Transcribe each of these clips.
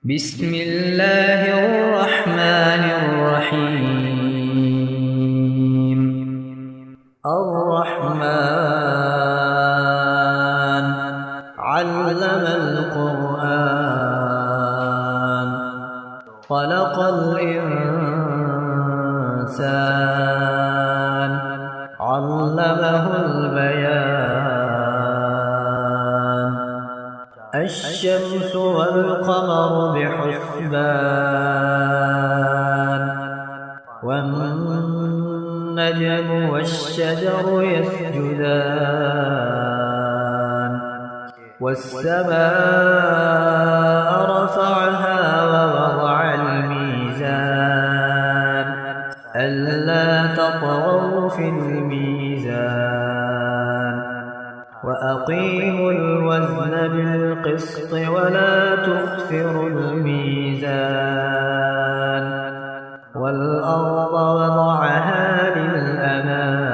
بسم الله الرحمن الرحيم. الرحمن علم القرآن خلق الإنسان علمه البيان. الشمس والقمر بحسبان والنجم والشجر يسجدان والسماء رفعها ووضع الميزان ألا تطغوا في الميزان وأقيموا الوزن بالقسط ولا تخسروا الميزان والأرض وضعها للأنام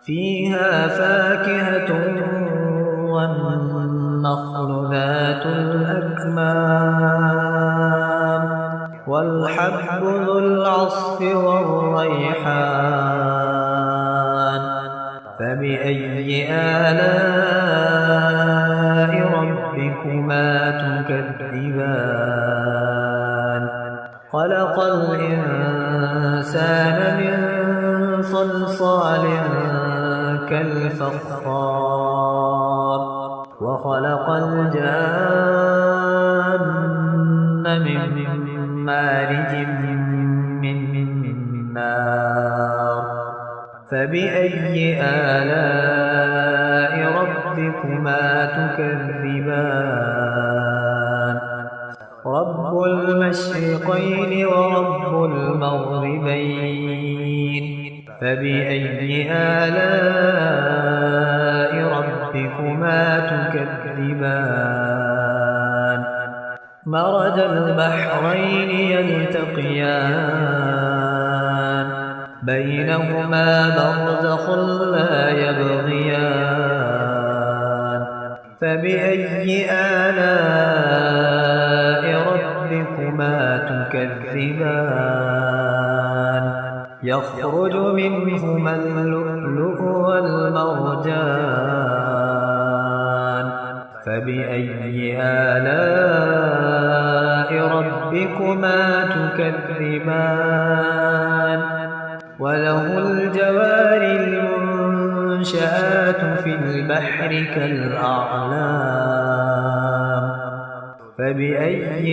فيها فاكهة والنخل ذات الأكمام والحب ذو العصف والريحان. فبأي آلاء ربكما تكذبان؟ خلق الإنسان من صلصال كالفخار وخلق الجان من مارج من نار. فبأي آلاء ربكما تكذبان؟ رب المشرقين ورب المغربين. فبأي آلاء ربكما تكذبان؟ مرج البحرين يلتقيان بينهما برزخ لا يبغيان. فبأي آلاء ربكما تكذبان؟ يخرج منهما اللؤلؤ والمرجان. فبأي آلاء ربكما تكذبان؟ وله الجوار المنشآت في البحر كالأعلام. فبأي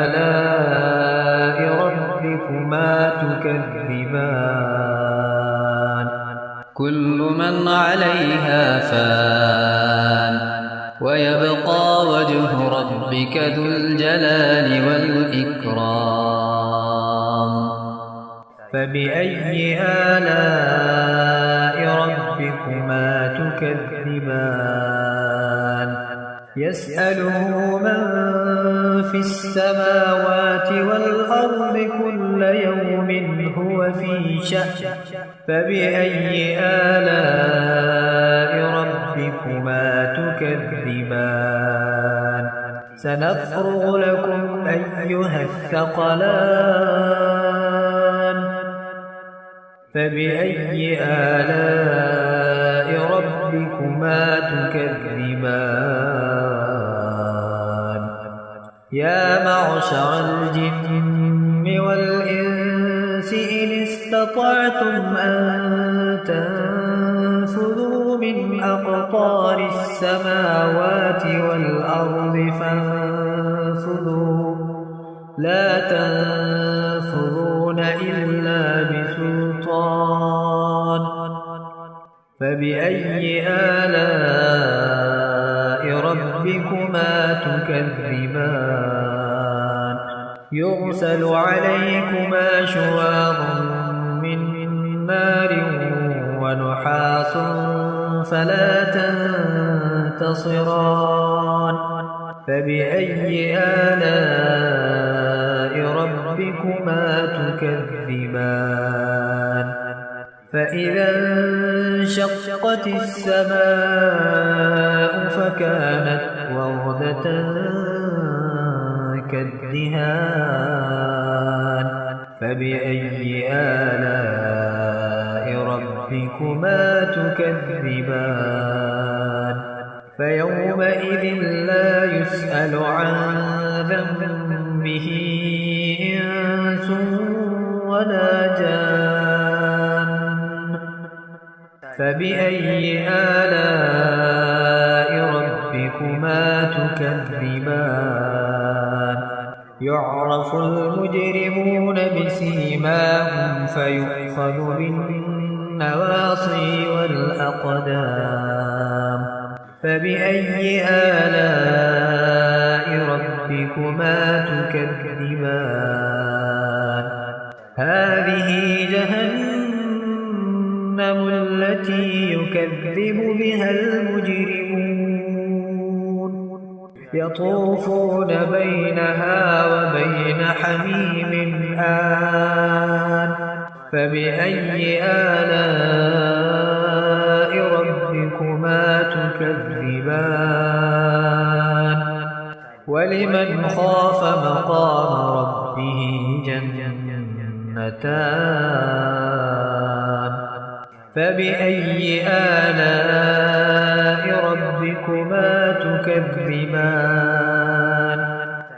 آلاء ربكما تكذبان؟ كل من عليها فان ويبقى وجه ربك ذو الجلال والإكرام. فبأي آلاء ربكما تكذبان؟ يسأله من في السماوات والأرض كل يوم هو في شأن. فبأي آلاء ربكما تكذبان؟ سنفرغ لكم أيها الثقلان. فبأي آلاء ربكما تكذبان؟ يا معشر الجن والإنس إن استطعتم أن تنفذوا من أقطار السماوات والأرض فانفذوا لا تنفذون إلا بسلطان. فبأي آلاء ربكما تكذبان؟ يرسل عليكما شواظ من نار ونحاس فلا تنتصران. فبأي آلاء ربكما تكذبان؟ فإذا انشقت السماء فكانت وردة كالدهان فبأي آلاء ربكما تكذبان فيومئذ لا يسأل عن ذنبه إنس ولا جان فبأي آلاء ربكما تكذبان يعرف المجرمون بسيماهم فيؤخذ بالنواصي والأقدام فبأي آلاء ربكما تكذبان هذه جهنم التي يكذب بها المجرمون يطوفون بينها وبين حميم آن فبأي آلاء ربكما تكذبان ولمن خاف مقام ربه جنتان فبأي آلاء ربكما تكذبان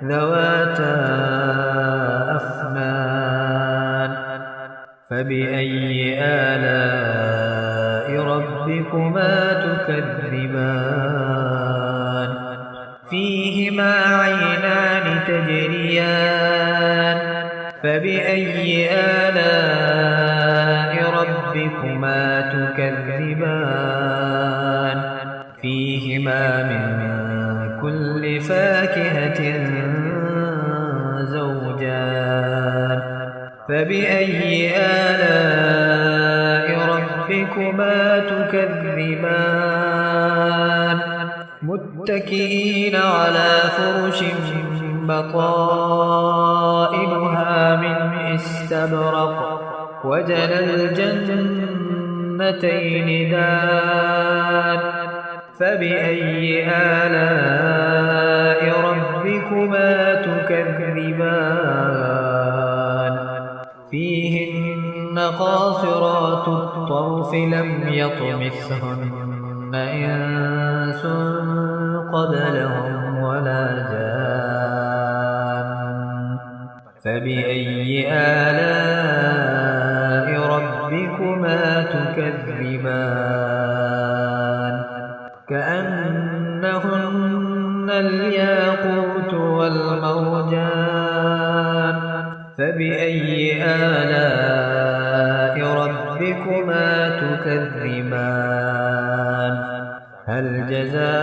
ذواتا أفنان فبأي آلاء ربكما تكذبان فيهما عينان تجريان فبأي آلاء ربكما تكذبان فيهما من كل فاكهة زوجان فبأي آلاء ربكما تكذبان متكئين على فرش بطائنها من استبرق وجنى الجنتين دان فبأي آلاء ربكما تكذبان فيهن قاصرات الطرف لم يطمثهن إنس قبلهم ولا جان فبأي آلاء ربكما تكذبان كأنهن الياقوت والمرجان فبأي آلاء ربكما تكذبان هل جزاء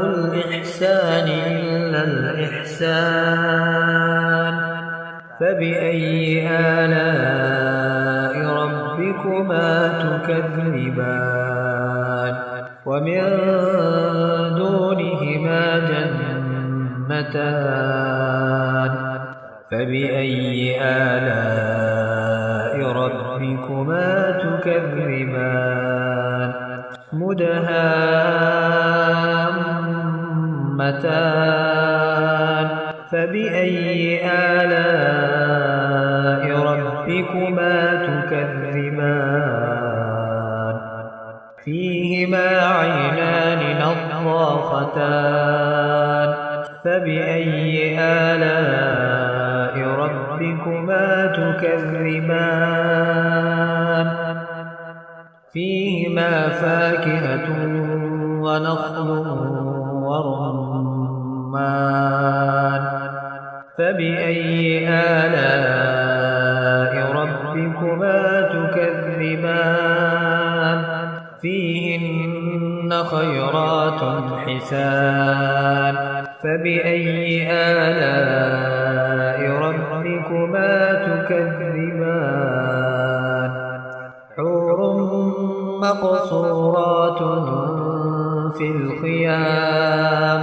الإحسان إلا الإحسان فبأي آلاء ربكما تكذبان ومن دونهما جنتان فبأي آلاء ربكما تكذبان مدهامتان فبأي آلاء ربكما تكذبان فيهما عينان نضاختان فبأي آلاء ربكما تكذبان فيهما فاكهة ونخل ورمان فبأي آلاء ربكما تكذبان فيهن خيرات حسان فبأي آلاء ربكما تكذبان حور مقصورات في الخيام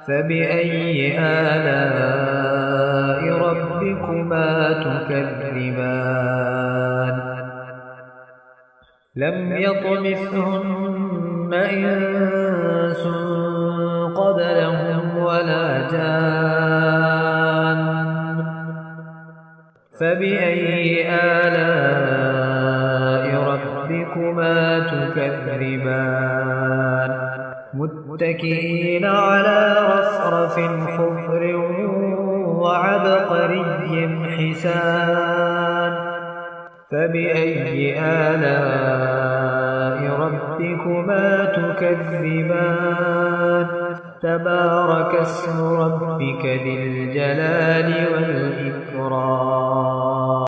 فبأي آلاء ربكما تكذبان لم يطمثهن إنس قبلهم ولا جان فبأي آلاء ربكما تكذبان متكئين على رفرف خضر وعبقري حسان فبأي آلاء ربكما تكذبان تبارك اسم ربك ذي الجلال والإكرام